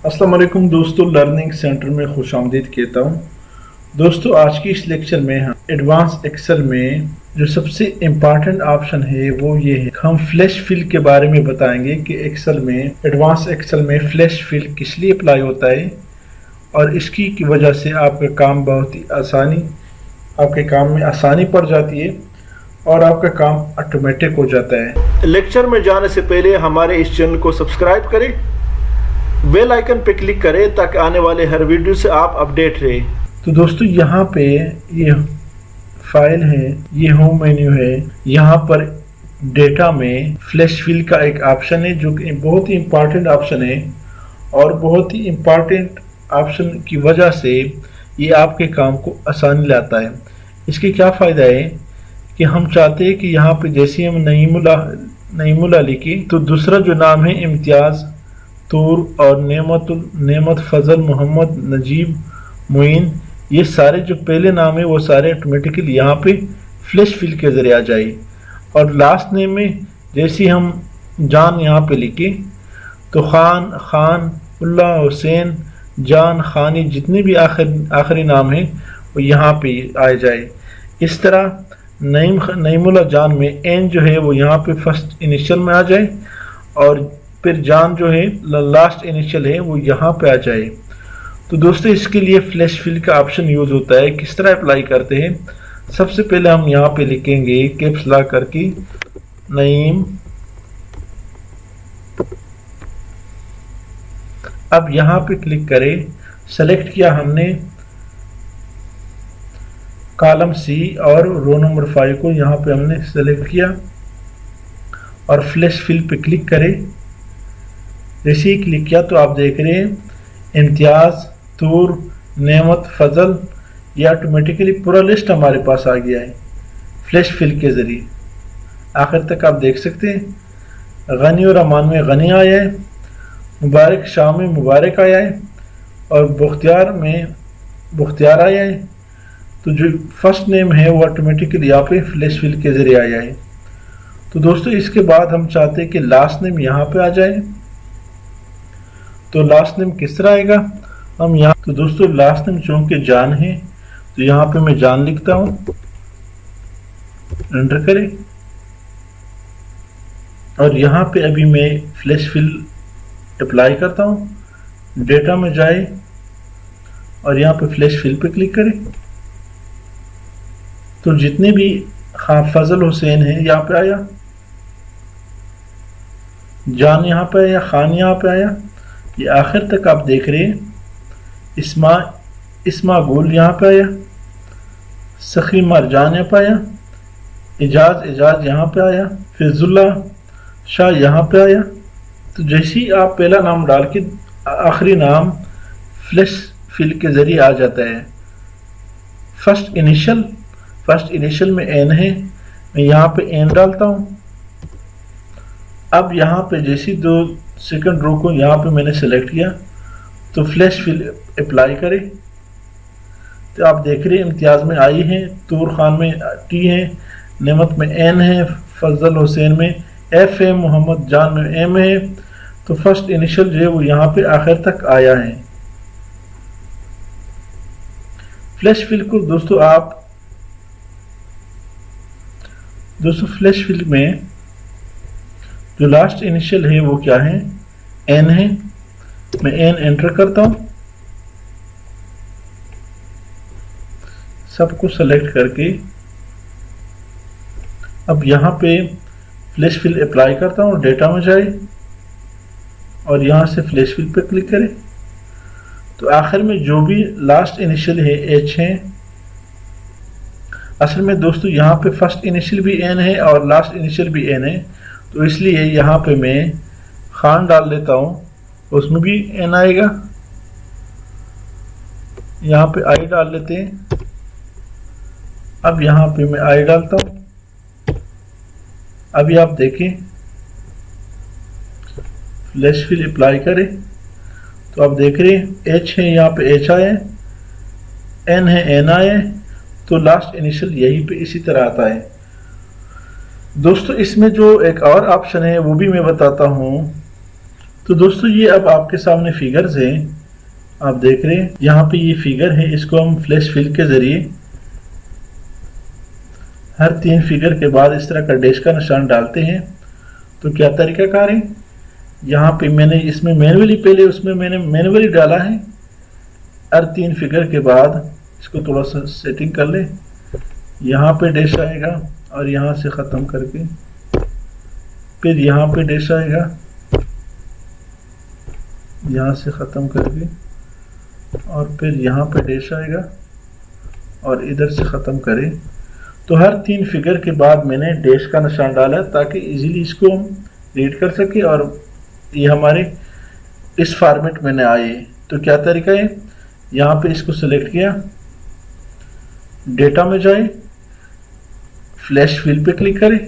अस्सलाम वालेकुम दोस्तों, लर्निंग सेंटर में खुशामदीद कहता हूँ। दोस्तों, आज की इस लेक्चर में हम एडवांस एक्सेल में जो सबसे इम्पॉर्टेंट ऑप्शन है वो ये है। हम फ्लैश फिल के बारे में बताएंगे कि एक्सेल में, एडवांस एक्सेल में फ्लैश फिल किस लिए अप्लाई होता है और इसकी की वजह से आपका काम बहुत ही आपके काम में आसानी पड़ जाती है और आपका काम ऑटोमेटिक हो जाता है। लेक्चर में जाने से पहले हमारे इस चैनल को सब्सक्राइब करें, बेल आइकन पे क्लिक करें ताकि आने वाले हर वीडियो से आप अपडेट रहे। तो दोस्तों, यहाँ पे ये फाइल है, ये होम मेन्यू है। यहाँ पर डेटा में फ्लैश फिल का एक ऑप्शन है जो कि बहुत ही इम्पॉर्टेंट ऑप्शन है और बहुत ही इम्पॉर्टेंट ऑप्शन की वजह से ये आपके काम को आसानी लाता है। इसके क्या फ़ायदा है कि हम चाहते हैं कि यहाँ पे जैसे हम नईमुला लिखी तो दूसरा जो नाम है इम्तियाज़, तूर और नेमत, फजल, मोहम्मद, नजीब, मुइन, ये सारे जो पहले नाम है वो सारे ऑटोमेटिकली यहाँ पे फ्लैश फिल के ज़रिए आ जाए। और लास्ट नेम में जैसे हम जान यहाँ पे लिखे तो खान, उल्ला, हुसैन, जान, खानी, जितने भी आखिरी नाम है वो यहाँ पे आ जाए। इस तरह नईमुला जान में एन जो है वो यहाँ पे फर्स्ट इनिशियल में आ जाए और फिर जान जो है लास्ट इनिशियल है वो यहाँ पे आ जाए। तो दोस्तों, इसके लिए फ्लैश फिल का ऑप्शन यूज़ होता है। किस तरह अप्लाई करते हैं, सबसे पहले हम यहाँ पे लिखेंगे कैप्स लॉक करके नईम। अब यहाँ पे क्लिक करें, सेलेक्ट किया हमने कॉलम सी और रो नंबर 5 को यहाँ पे हमने सेलेक्ट किया और फ्लैश फिल पे क्लिक करें। जैसे ही क्लिक किया तो आप देख रहे हैं इम्तियाज़, तूर, नेमत, फजल, ये ऑटोमेटिकली पूरा लिस्ट हमारे पास आ गया है फ्लैश फिल के ज़रिए। आखिर तक आप देख सकते हैं। गनी और अमान में गनी आया है, मुबारक शाह में मुबारक आया है और बुख्तियार में बुख्तियार आया है। तो जो फर्स्ट नेम है वो ऑटोमेटिकली यहाँ पे फ्लैश फिल के ज़रिए आया है। तो दोस्तों, इसके बाद हम चाहते हैं कि लास्ट नेम यहाँ पे आ जाए। तो लास्ट नेम किस तरह आएगा, हम यहाँ, तो दोस्तों लास्ट नेम चूंकि जान है तो यहाँ पे मैं जान लिखता हूँ, एंटर करें और यहाँ पे अभी मैं फ्लैश फिल अप्लाई करता हूँ। डेटा में जाए और यहाँ पे फ्लैश फिल पे क्लिक करें तो जितने भी फजल हुसैन है यहाँ पे आया, जान यहाँ पे आया, खान यहाँ पे आया, ये आखिर तक आप देख रहे हैं। इस्मा गुल यहाँ पे आया, सखी मरजान यहाँ पे आया, एजाज यहाँ पे आया, फिजुल्ला शाह यहाँ पे आया। तो जैसे ही आप पहला नाम डाल के आखिरी नाम फ्लैश फिल के ज़रिए आ जाता है। फर्स्ट इनिशियल में एन है, मैं यहाँ पे एन डालता हूँ। अब यहाँ पे जैसी दो सेकंड रो को यहाँ पे मैंने सेलेक्ट किया तो फ्लैश फिल अप्लाई करें तो आप देख रहे हैं इम्तियाज़ में आई है, तूर खान में टी है, नेमत में एन है, फजल हुसैन में एफ है, मोहम्मद जान में एम है। तो फर्स्ट इनिशियल जो है वो यहाँ पे आखिर तक आया है। फ्लैश फिल को दोस्तों फ्लैश फिल में जो लास्ट इनिशियल है वो क्या है, एन है। मैं एन एंटर करता हूं, सबको सेलेक्ट करके अब यहाँ पे फ्लैश फिल अप्लाई करता हूं। डेटा में जाए और यहाँ से फ्लैश फिल पे क्लिक करें तो आखिर में जो भी लास्ट इनिशियल है एच है। असल में दोस्तों यहाँ पे फर्स्ट इनिशियल भी एन है और लास्ट इनिशियल भी एन है, तो इसलिए यहाँ पे मैं खान डाल देता हूँ, उसमें भी एन आएगा। यहाँ पे आई डाल लेते हैं। अब यहाँ पे मैं आई डालता हूँ। अभी आप देखें फ्लैश फिल अप्लाई करें तो आप देख रहे हैं एच है, यहाँ पे एच आया है, एन है, एन आया है। तो लास्ट इनिशियल यहीं पे इसी तरह आता है। दोस्तों, इसमें जो एक और ऑप्शन है वो भी मैं बताता हूँ। तो दोस्तों ये अब आपके सामने फिगर्स हैं, आप देख रहे हैं यहाँ पे ये फिगर है, इसको हम फ्लैश फिल के जरिए हर 3 फिगर के बाद इस तरह का डैश का निशान डालते हैं। तो क्या तरीकाकार है, यहाँ पे मैंने इसमें मैनुअली पहले उसमें मैंने मैनुअली डाला है। हर 3 फिगर के बाद इसको थोड़ा सा सेटिंग कर ले, यहाँ पे डैश आएगा और यहाँ से ख़त्म करके फिर यहाँ पे डैश आएगा, यहाँ से ख़त्म करके और फिर यहाँ पे डैश आएगा और इधर से ख़त्म करें। तो हर 3 फिगर के बाद मैंने डैश का निशान डाला ताकि इजीली इसको हम रीड कर सके और ये हमारे इस फॉर्मेट में न आए। तो क्या तरीका है, यहाँ पे इसको सेलेक्ट किया, डेटा में जाए, फ्लैश फिल पे क्लिक करें।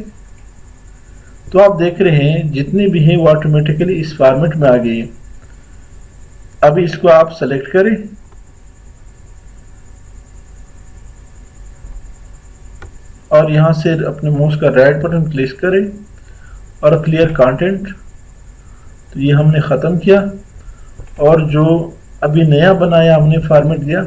तो आप देख रहे हैं जितने भी हैं वो ऑटोमेटिकली इस फॉर्मेट में आ गए। अभी इसको आप सेलेक्ट करें और यहाँ से अपने माउस का राइट बटन क्लिक करें और क्लियर कंटेंट। तो ये हमने ख़त्म किया और जो अभी नया बनाया हमने फॉर्मेट दिया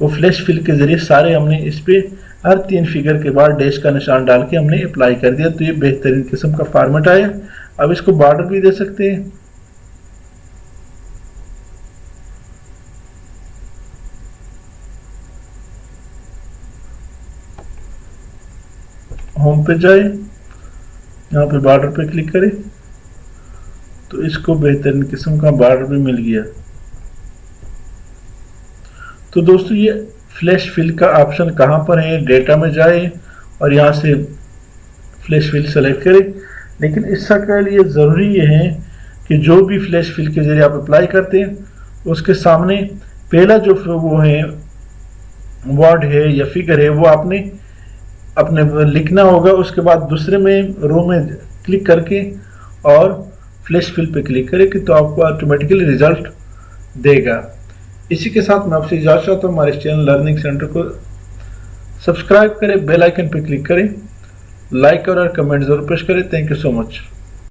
वो फ्लैश फिल के ज़रिए सारे हमने इस पे हर 3 फिगर के बाद डैश का निशान डाल के हमने अप्लाई कर दिया। तो ये बेहतरीन किस्म का फॉर्मेट आया। अब इसको बॉर्डर भी दे सकते हैं। होम पे जाए, यहाँ पे बॉर्डर पे क्लिक करें तो इसको बेहतरीन किस्म का बॉर्डर भी मिल गया। तो दोस्तों ये फ्लैश फिल का ऑप्शन कहाँ पर है, डेटा में जाए और यहाँ से फ्लैश फिल सेलेक्ट करें। लेकिन इसके लिए ज़रूरी ये है कि जो भी फ्लैश फिल के जरिए आप अप्लाई करते हैं उसके सामने पहला जो वो है वर्ड है या फिगर है वो आपने अपने लिखना होगा। उसके बाद दूसरे में रो में क्लिक करके और फ्लैश फिल पे क्लिक करें कि तो आपको ऑटोमेटिकली रिजल्ट देगा। इसी के साथ मैं आपसे इजाज़त चाहता हूँ। हमारे चैनल लर्निंग सेंटर को सब्सक्राइब करें, बेल आइकन पे क्लिक करें, लाइक और कमेंट जरूर प्रेस करें। Thank you so much.